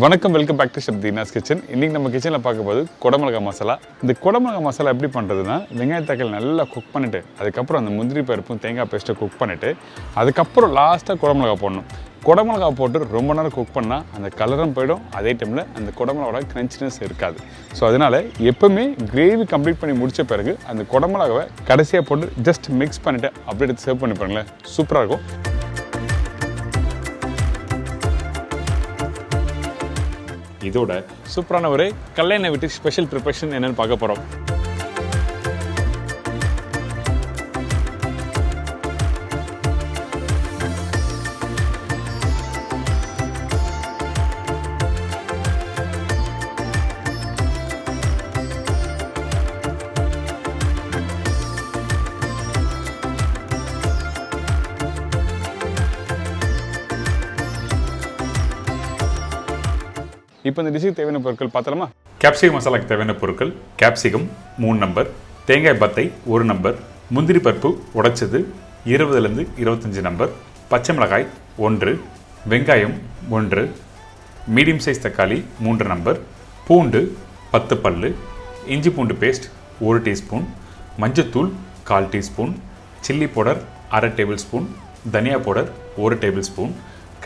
வணக்கம், welcome back to chef Deena's kitchen. இன்றைக்கி நம்ம கிச்சனில் பார்க்கும்போது குடமிளகா மசாலா. இந்த குடமிளகா மசாலா எப்படி பண்ணுறதுன்னா, வெங்காய தக்காளி நல்லா குக் பண்ணிவிட்டு அதுக்கப்புறம் அந்த முந்திரி பருப்பும் தேங்காய் பேஸ்ட்டை குக் பண்ணிவிட்டு அதுக்கப்புறம் லாஸ்ட்டாக குடமிளகா போடணும். குடமிளகா போட்டு ரொம்ப நேரம் குக் பண்ணால் அந்த கலரும் போயிடும், அதே டைமில் அந்த குடமிளகாவோட கிரன்ச்சினஸ் இருக்காது. ஸோ அதனால் எப்போவுமே கிரேவி கம்ப்ளீட் பண்ணி முடித்த பிறகு அந்த குடமிளகாவை கடைசியாக போட்டு ஜஸ்ட் மிக்ஸ் பண்ணிவிட்டு அப்படியே எடுத்து சர்வ் பண்ணி பாருங்களேன், சூப்பராக இருக்கும். இதோட சூப்பரான ஒரு கல்யாண வீட்டு ஸ்பெஷல் ப்ரிப்பரேஷன் என்னன்னு பார்க்க போகிறோம். இப்போ இந்த டிஷ்ஷுக்கு தேவையான பொருட்கள் பார்த்தலாமா? கேப்சிகம் மசாலாக்கு தேவையான பொருட்கள்: கேப்சிகம் 3 நம்பர், தேங்காய் பத்தை 1 நம்பர், முந்திரி பருப்பு உடைச்சது 20லேருந்து 25 நம்பர், பச்சை மிளகாய் 1, வெங்காயம் 1, மீடியம் சைஸ் தக்காளி 3 நம்பர், பூண்டு 10 பல்லு, இஞ்சி பூண்டு பேஸ்ட் 1 டீஸ்பூன், மஞ்சத்தூள் 1/4 teaspoon, chilli powder 1/2 table spoon, தனியா பவுடர் 1 டேபிள் ஸ்பூன்,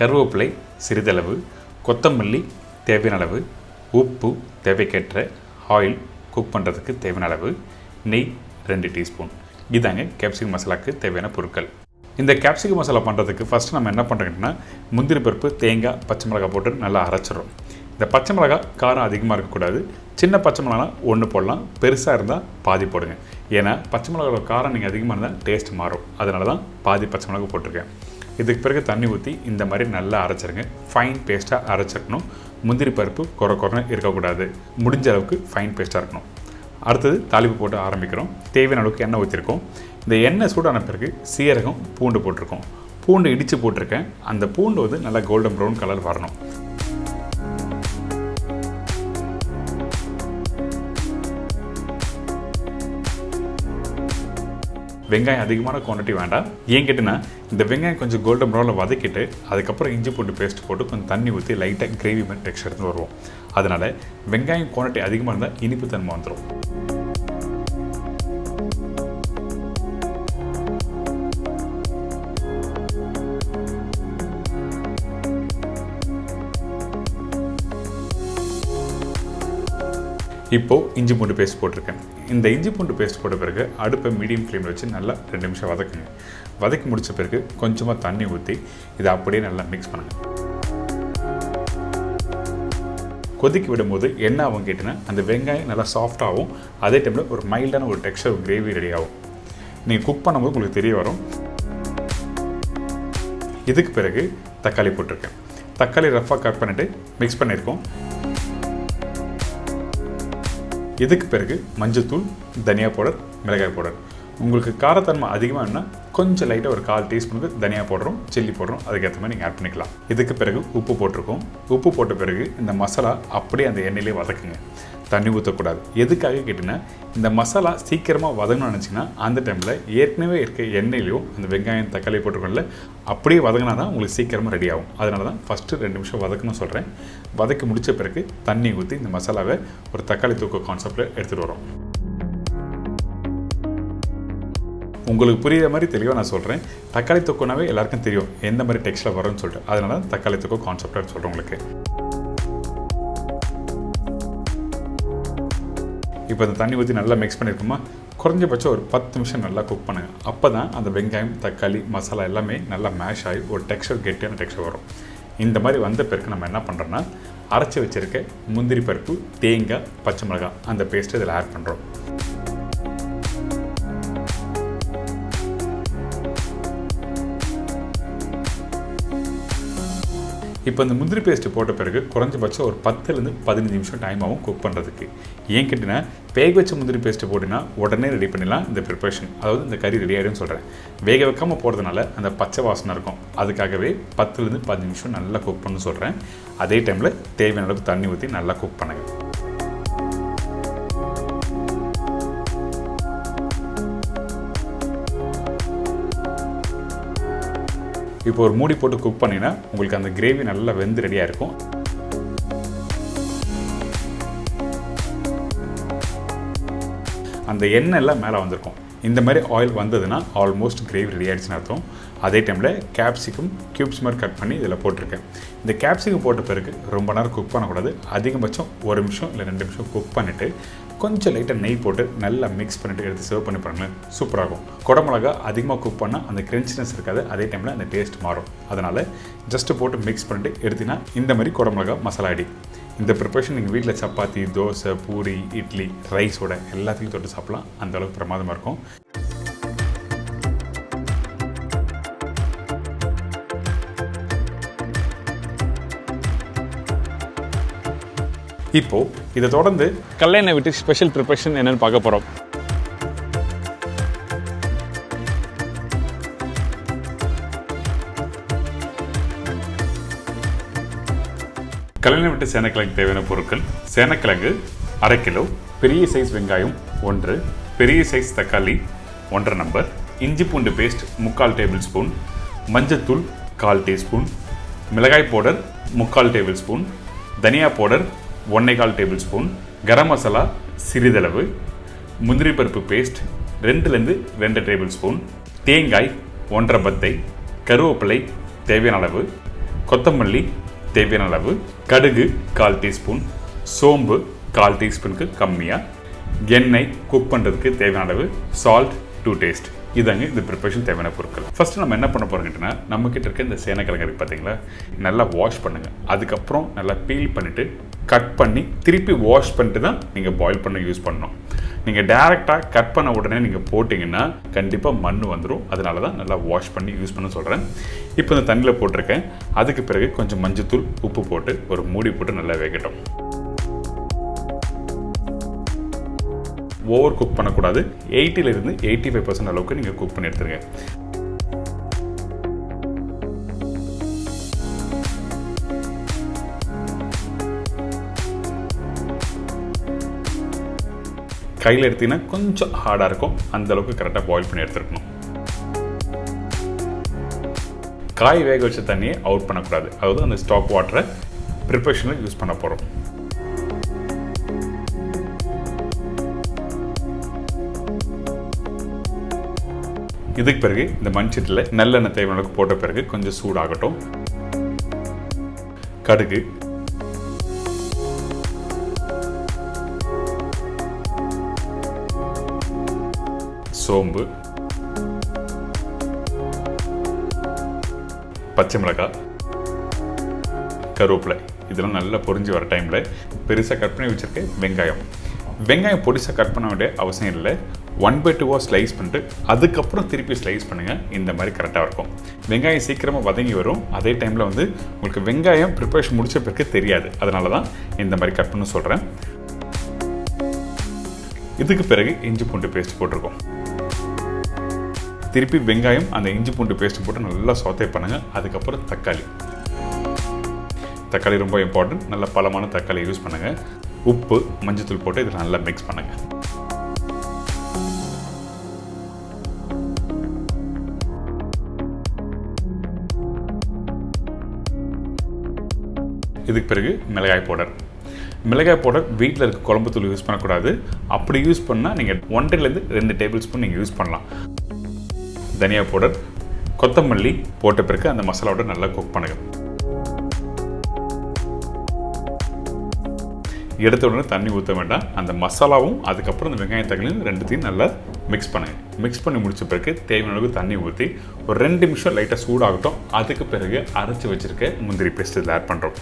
கருவேப்பிலை சிறிதளவு, கொத்தமல்லி தேவையான அளவு, உப்பு தேவைக்கேற்ற, ஆயில் குக் பண்ணுறதுக்கு தேவையான அளவு, நெய் 2 டீஸ்பூன். இதாங்க கேப்சிகம் மசாலாவுக்கு தேவையான பொருட்கள். இந்த கேப்சிகம் மசாலா பண்ணுறதுக்கு ஃபஸ்ட்டு நம்ம என்ன பண்ணுறோங்கன்னா, முந்திரி பருப்பு தேங்காய் பச்சை மிளகாய் போட்டு நல்லா அரைச்சிடும். இந்த பச்சை மிளகாய் காரம் அதிகமாக இருக்கக்கூடாது. சின்ன பச்சை மிளகா 1 போடலாம், பெருசாக இருந்தால் பாதி போடுங்க. ஏன்னா பச்சை மிளகாவோட காரம் நீங்கள் அதிகமாக இருந்தால் டேஸ்ட் மாறும். அதனால தான் பாதி பச்சை மிளகா போட்டிருக்கேன். இதுக்கு பிறகு தண்ணி ஊற்றி இந்த மாதிரி நல்லா அரைச்சிருங்க. ஃபைன் பேஸ்ட்டாக அரைச்சிருக்கணும். முந்திரி பருப்பு குறைன்னு இருக்கக்கூடாது. முடிஞ்ச அளவுக்கு ஃபைன் பேஸ்ட்டாக இருக்கணும். அடுத்தது தாளிப்பு போட்டு ஆரம்பிக்கிறோம். தேவையான அளவுக்கு எண்ணெய் ஊற்றிருக்கோம். இந்த எண்ணெய் சூடான பிறகு சீரகம் பூண்டு போட்டிருக்கோம். பூண்டு இடித்து போட்டிருக்கேன். அந்த பூண்டு வந்து நல்லா கோல்டன் ப்ரௌன் கலர் வரணும். வெங்காயம் அதிகமான குவான்டிட்டி வேண்டாம். ஏன் கேட்டினா, இந்த வெங்காயம் கொஞ்சம் கோல்டன் ப்ரௌனில் வதக்கிட்டு அதுக்கப்புறம் இஞ்சி பூண்டு பேஸ்ட் போட்டு கொஞ்சம் தண்ணி ஊற்றி லைட்டாக கிரேவி மாதிரி டெக்ஸ்சர் எடுத்து வருவோம். அதனால் வெங்காயம் குவான்டிட்டி அதிகமாக இருந்தால் இனிப்பு தன்மை வந்துடும். இப்போது இஞ்சி பூண்டு பேஸ்ட் போட்டிருக்கேன். இந்த இஞ்சி பூண்டு பேஸ்ட் போட்ட பிறகு அடுப்பை மீடியம் ஃப்ளேமில் வச்சு நல்லா 2 நிமிஷம் வதக்குங்க. வதக்கி முடித்த பிறகு கொஞ்சமாக தண்ணி ஊற்றி இதை அப்படியே நல்லா மிக்ஸ் பண்ணுங்கள். கொதிக்க விடும்போது என்ன ஆகும் கேட்டினா, அந்த வெங்காயம் நல்லா சாஃப்டாகவும் அதே டைமில் ஒரு மைல்டான ஒரு டெக்ஸ்சர் கிரேவி ரெடி ஆகும். நீங்கள் குக் பண்ணும்போது உங்களுக்கு தெரிய வரும். இதுக்கு பிறகு தக்காளி போட்டிருக்கேன். தக்காளி ரஃபாக கட் பண்ணிவிட்டு மிக்ஸ் பண்ணியிருக்கோம். இதுக்கு பிறகு மஞ்சத்தூள், தனியா பவுடர், மிளகாய் பவுடர். உங்களுக்கு காரத்தன்மை அதிகமாக இருந்தால் கொஞ்சம் லைட்டாக ஒரு 1/4 டீஸ்பூனுக்கு தனியா பவுடரும் சில்லி பவுடரும் அதுக்கேற்ற மாதிரி நீங்கள் ஆட் பண்ணிக்கலாம். இதுக்கு பிறகு உப்பு போட்டிருக்கோம். உப்பு போட்ட பிறகு இந்த மசாலா அப்படியே அந்த எண்ணெயிலே வதக்குங்க. தண்ணி ஊற்றக்கூடாது. எதுக்காக கேட்டிங்கன்னா, இந்த மசாலா சீக்கிரமாக வதங்கணும்னு நினச்சிங்கன்னா அந்த டைமில் ஏற்கனவே இருக்க எண்ணெயிலையும் அந்த வெங்காயம் தக்காளி போட்டிருக்கோம்ல, அப்படியே வதங்கினா தான் உங்களுக்கு சீக்கிரமாக ரெடி ஆகும். அதனால தான் ஃபஸ்ட்டு 2 நிமிஷம் வதக்கணும்னு சொல்கிறேன். வதக்கி முடித்த பிறகு தண்ணி ஊற்றி இந்த மசாலாவை ஒரு தக்காளி தூக்க கான்செப்டில் எடுத்துகிட்டு வரோம். உங்களுக்கு புரியுற மாதிரி தெளிவாக நான் சொல்கிறேன். தக்காளி தொக்குனாவே எல்லாருக்கும் தெரியும் எந்த மாதிரி டெக்ஸ்டில் வரும்னு சொல்லிட்டு. அதனால தான் தக்காளி தொக்கு கான்செப்டாக சொல்கிறேன் உங்களுக்கு. இப்போ இந்த தண்ணி ஊற்றி நல்லா மிக்ஸ் பண்ணியிருக்கோமா, குறைஞ்சபட்சம் ஒரு 10 நிமிஷம் நல்லா குக் பண்ணுங்கள். அப்போ தான் அந்த வெங்காயம் தக்காளி மசாலா எல்லாமே நல்லா மேஷ் ஆகி ஒரு டெக்ஸ்சர் கெட்டியான டெக்ஸ்சர் வரும். இந்த மாதிரி வந்த பிறகு நம்ம என்ன பண்ணுறோன்னா, அரைச்சி வச்சுருக்க முந்திரி பருப்பு தேங்காய் பச்சை மிளகாய் அந்த பேஸ்ட்டை இதில் ஆட் பண்ணுறோம். இப்போ இந்த முந்திரி பேஸ்ட்டு போட்ட பிறகு குறைஞ்சபட்சம் ஒரு 10லேருந்து 15 நிமிஷம் டைம் ஆகும் குக் பண்ணுறதுக்கு. ஏன் கேட்டினா, வேக வச்ச முந்திரி பேஸ்ட்டு போட்டிங்கன்னா உடனே ரெடி பண்ணிடலாம் இந்த ப்ரிப்ரேஷன். அதாவது இந்த கறி ரெடி ஆகிடும்னு சொல்கிறேன். வேக வைக்காமல் போகிறதுனால அந்த பச்சை வாசனை இருக்கும். அதுக்காகவே 10லேருந்து 15 நிமிஷம் நல்லா குக் பண்ணணும்னு சொல்கிறேன். அதே டைமில் தேவையான அளவுக்கு தண்ணி ஊற்றி நல்லா குக் பண்ணுங்கள். இப்போ ஒரு மூடி போட்டு குக் பண்ணினா உங்களுக்கு அந்த கிரேவி நல்லா வெந்து ரெடியாக இருக்கும். அந்த எண்ணெய் எல்லாம் மேலே வந்திருக்கும். இந்த மாதிரி ஆயில் வந்ததுன்னா ஆல்மோஸ்ட் கிரேவி ரெடி ஆகிடுச்சுன்னு அர்த்தம். அதே டைமில் கேப்சிகம் க்யூப்ஸ் மாதிரி கட் பண்ணி இதில் போட்டிருக்கேன். இந்த கேப்சிகம் போட்ட பிறகு ரொம்ப நேரம் குக் பண்ணக்கூடாது. அதிகபட்சம் 1 நிமிஷம் இல்லை 2 நிமிஷம் குக் பண்ணிவிட்டு கொஞ்சம் லைட்டாக நெய் போட்டு நல்லா மிக்ஸ் பண்ணிவிட்டு எடுத்து சர்வ் பண்ணி பாருங்களேன், சூப்பராகும். குடமிளகா அதிகமாக குக் பண்ணால் அந்த கிரென்ச்சினஸ் இருக்காது, அதே டைமில் அந்த டேஸ்ட் மாறும். அதனால் ஜஸ்ட்டு போட்டு மிக்ஸ் பண்ணிட்டு எடுத்திங்கன்னா இந்த மாதிரி குடமிளகா மசாலா ஐடி. இந்த ப்ரிப்பரேஷன் நீங்கள் வீட்டில் சப்பாத்தி, தோசை, பூரி, இட்லி, ரைஸோட எல்லாத்தையும் தொட்டு சாப்பிட்லாம். அந்தளவுக்கு பிரமாதமாக இருக்கும். இப்போது இதை தொடர்ந்து கடலை எண்ணெய் விட்டு ஸ்பெஷல் ப்ரிப்பரேஷன் என்னென்னு பார்க்க போகிறோம். கடலை எண்ணெய் விட்டு சேனக்கிழங்கு தேவையான பொருட்கள்: சேனக்கிழங்கு 1/2 கிலோ, பெரிய சைஸ் வெங்காயம் 1, பெரிய சைஸ் தக்காளி 1 நம்பர், இஞ்சி பூண்டு பேஸ்ட் 3/4 டேபிள் ஸ்பூன், மஞ்சத்தூள் 1/4 டீஸ்பூன், மிளகாய் பவுடர் 3/4 டேபிள் ஸ்பூன், தனியா powder 1/4 table spoon, garam masala சிறிதளவு, முந்திரி பருப்பு பேஸ்ட் 2 டேபிள் ஸ்பூன், தேங்காய் 1/2 பத்தை, கருவேப்பிலை தேவையான அளவு, கொத்தமல்லி தேவையான அளவு, கடுகு 1/4 டீஸ்பூன், சோம்பு 1/4 டீஸ்பூனுக்கு கம்மியாக, எண்ணெய் குக் பண்ணுறதுக்கு தேவையான அளவு, சால்ட் டு டேஸ்ட். இதாங்க இந்த ப்ரிப்பரேஷன் தேவையான பொருட்கள். ஃபஸ்ட்டு நம்ம என்ன பண்ண போகிறோம்னா, நம்மக்கிட்ட இருக்க இந்த சேனக்கிழங்கு இருக்குது பார்த்தீங்களா, நல்லா வாஷ் பண்ணுங்கள். அதுக்கப்புறம் நல்லா பீல் பண்ணிவிட்டு கட் பண்ணி திருப்பி வாஷ் பண்ணிட்டு தான் நீங்கள் பாயில் பண்ண யூஸ் பண்ணணும். நீங்கள் டேரெக்டாக கட் பண்ண உடனே நீங்கள் போட்டிங்கன்னா கண்டிப்பாக மண் வந்துடும். அதனால தான் நல்லா வாஷ் பண்ணி யூஸ் பண்ண சொல்கிறேன். இப்போ இந்த தண்ணியில் போட்டிருக்கேன். அதுக்கு பிறகு கொஞ்சம் மஞ்சத்தூள், உப்பு போட்டு ஒரு மூடி போட்டு நல்லா வேகட்டும். ஓவர் குக் பண்ணக்கூடாது. 80% 85% அளவுக்கு நீங்கள் குக் பண்ணி எடுத்துருங்க. கையில் எடுத்தீங்கன்னா கொஞ்சம் ஹார்டாக இருக்கும். அந்த அளவுக்கு கரெக்டாக பாயில் பண்ணி எடுத்துருக்கணும். காய் வேக வச்ச தண்ணியை அவுட் பண்ணக்கூடாது. அதாவது அந்த ஸ்டாக் வாட்டரை ப்ரிப்பரேஷனில் யூஸ் பண்ண போகிறோம். இதுக்கு பிறகு இந்த மண்சட்டியில் நல்லெண்ணெய் தேவையான அளவுக்கு போட்ட பிறகு கொஞ்சம் சூடாகட்டும். கடுகு, சோம்பு, பச்சை மிளகாய், கருவேப்பிலை இதெல்லாம் நல்லா பொரிஞ்சு வர டைமில் பெருசாக கட் பண்ணி வச்சுருக்கேன் வெங்காயம் பொடிசாக கட் பண்ண வேண்டிய அவசியம் இல்லை. 1/2 ஸ்லைஸ் பண்ணிட்டு அதுக்கப்புறம் திருப்பி ஸ்லைஸ் பண்ணுங்கள். இந்த மாதிரி கரெக்டாக இருக்கும். வெங்காயம் சீக்கிரமாக வதங்கி வரும். அதே டைமில் உங்களுக்கு வெங்காயம் ப்ரிப்பரேஷன் முடிச்ச பிறகு தெரியாது. அதனால தான் இந்த மாதிரி கட் பண்ண சொல்கிறேன். இதுக்கு பிறகு இஞ்சி பூண்டு பேஸ்ட் போட்டிருக்கோம். திருப்பி வெங்காயம் அந்த இஞ்சி பூண்டு பேஸ்ட் போட்டு நல்லா சாத்தே பண்ணுங்கள். அதுக்கப்புறம் தக்காளி ரொம்ப இம்பார்ட்டன்ட். நல்ல பழமான தக்காளி யூஸ் பண்ணுங்கள். உப்பு, மஞ்சத்தூள் போட்டு இதில் நல்லா மிக்ஸ் பண்ணுங்கள். இதுக்கு பிறகு மிளகாய் பவுடர் வீட்டில் இருக்க குழம்பு தூள் யூஸ் பண்ணக்கூடாது. அப்படி யூஸ் பண்ணால் நீங்கள் 1-2 டேபிள் ஸ்பூன் நீங்கள் யூஸ் பண்ணலாம். தனியா பவுடர், கொத்தமல்லி போட்ட பிறகு அந்த மசாலாவோட நல்லா குக் பண்ணுங்கள். எடுத்த உடனே தண்ணி ஊற்ற வேண்டாம். அந்த மசாலாவும் அதுக்கப்புறம் அந்த வெங்காயம் தக்காளியும் ரெண்டுத்தையும் நல்லா மிக்ஸ் பண்ணுங்கள். மிக்ஸ் பண்ணி முடிச்ச பிறகு தேவையான அளவுக்கு தண்ணி ஊற்றி ஒரு 2 நிமிஷம் லைட்டாக சூடாகட்டும். அதுக்கு பிறகு அரைச்சி வச்சுருக்க முந்திரி பேஸ்ட் இதில் ஆட் பண்ணுறோம்.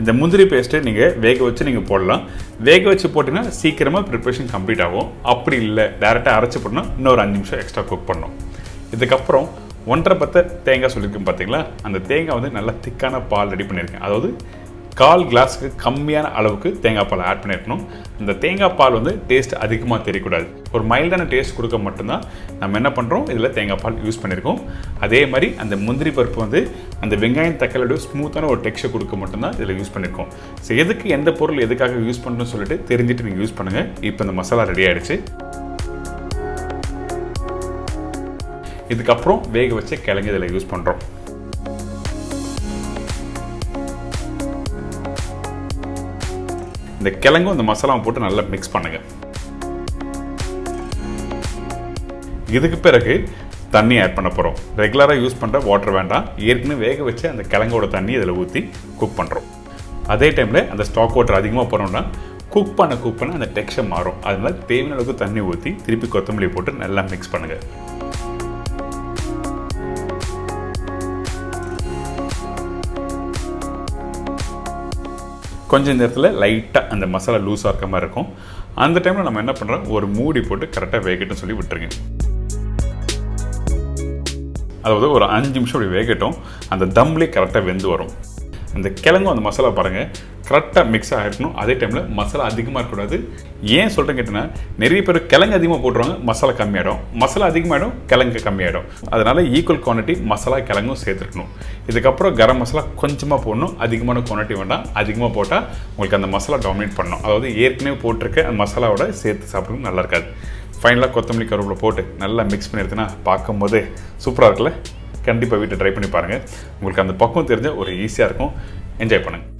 இந்த முந்திரி பேஸ்ட்டை நீங்கள் வேக வச்சு நீங்கள் போடலாம். வேக வச்சு போட்டிங்கன்னா சீக்கிரமாக ப்ரிப்பரேஷன் கம்ப்ளீட் ஆகும். அப்படி இல்லை டேரெக்டாக அரைச்சி போட்டோம்னா இன்னொரு 5 நிமிஷம் எக்ஸ்ட்ரா குக் பண்ணணும். இதுக்கப்புறம் 1.5 பத்தை தேங்காய் சொல்லியிருக்கேன் பார்த்தீங்களா, அந்த தேங்காய் நல்லா திக்கான பால் ரெடி பண்ணியிருக்கேன். அதாவது 1/4 கிளாஸுக்கு கம்மியான அளவுக்கு தேங்காய் பால் ஆட் பண்ணியிருக்கணும். இந்த தேங்காய் பால் டேஸ்ட் அதிகமாக தெரியக்கூடாது. ஒரு மைல்டான டேஸ்ட் கொடுக்க மட்டும்தான் நம்ம என்ன பண்ணுறோம், இதில் தேங்காய் பால் யூஸ் பண்ணியிருக்கோம். அதே மாதிரி அந்த முந்திரி பருப்பு அந்த வெங்காயம் தக்காளியோட ஸ்மூத்தான ஒரு டெக்ஸ்சர் கொடுக்க மட்டும்தான் இதில் யூஸ் பண்ணியிருக்கோம். ஸோ எதுக்கு எந்த பொருள் எதுக்காக யூஸ் பண்ணணும்னு சொல்லிட்டு தெரிஞ்சுட்டு நீங்கள் யூஸ் பண்ணுங்கள். இப்போ இந்த மசாலா ரெடி ஆகிடுச்சு. இதுக்கப்புறம் வேக வச்ச கிழங்கு இதில் யூஸ் பண்ணுறோம். இந்த கிழங்கும் இந்த மசாலாவும் போட்டு நல்லா மிக்ஸ் பண்ணுங்கள். இதுக்கு பிறகு தண்ணி ஆட் பண்ண போகிறோம். ரெகுலராக யூஸ் பண்ணுற வாட்டர் வேண்டாம், ஏற்கனவே வேக வச்சு அந்த கிழங்கோட தண்ணி இதில் ஊற்றி குக் பண்ணுறோம். அதே டைமில் அந்த ஸ்டாக் வாட்டர் அதிகமாக போகிறோம்னா குக் பண்ண அந்த டெக்ஸ்சர் மாறும். அதனால தேவையான அளவுக்கு தண்ணி ஊற்றி திருப்பி கொத்தமல்லி போட்டு நல்லா மிக்ஸ் பண்ணுங்கள். கொஞ்சம் நேரத்தில் லைட்டாக அந்த மசாலா லூஸாக இருக்க மாதிரி இருக்கும். அந்த டைமில் நம்ம என்ன பண்ணுறோம், ஒரு மூடி போட்டு கரெக்டாக வேகட்டும்னு சொல்லி விட்டுருங்க. அதாவது ஒரு 5 நிமிஷம் அப்படி வேகட்டும். அந்த தம்லேயே கரெக்டாக வெந்து வரும். அந்த கிழங்கும் அந்த மசாலா பாருங்கள் கரெக்டாக மிக்ஸ் ஆகிடணும். அதே டைமில் மசாலா அதிகமாக இருக்கக்கூடாது. ஏன் சொல்கிறேன் கேட்டிங்கன்னா, நிறைய பேர் கிழங்கு அதிகமாக போட்டுருவாங்க, மசாலா கம்மியாகிடும். மசாலா அதிகமாகிடும், கிழங்கு கம்மியாகிடும். அதனால் ஈக்குவல் குவான்டிட்டி மசாலா கிழங்கும் சேர்த்துக்கணும். இதுக்கப்புறம் கரம் மசாலா கொஞ்சமாக போடணும். அதிகமான குவான்டிட்டி வேண்டாம். அதிகமாக போட்டால் உங்களுக்கு அந்த மசாலா டாமினேட் பண்ணணும். அதாவது ஏற்கனவே போட்டிருக்க அந்த மசாலாவோட சேர்த்து சாப்பிடுறது நல்லா இருக்காது. ஃபைனலாக கொத்தமல்லி கருவேப்பிலை போட்டு நல்லா மிக்ஸ் பண்ணி எடுத்துனா பார்க்கும்போது சூப்பராக இருக்குல்ல. கண்டிப்பாக வீட்டை ட்ரை பண்ணி பாருங்கள். உங்களுக்கு அந்த பக்கம் தெரிஞ்ச ஒரு ஈஸியாக இருக்கும். என்ஜாய் பண்ணுங்கள்.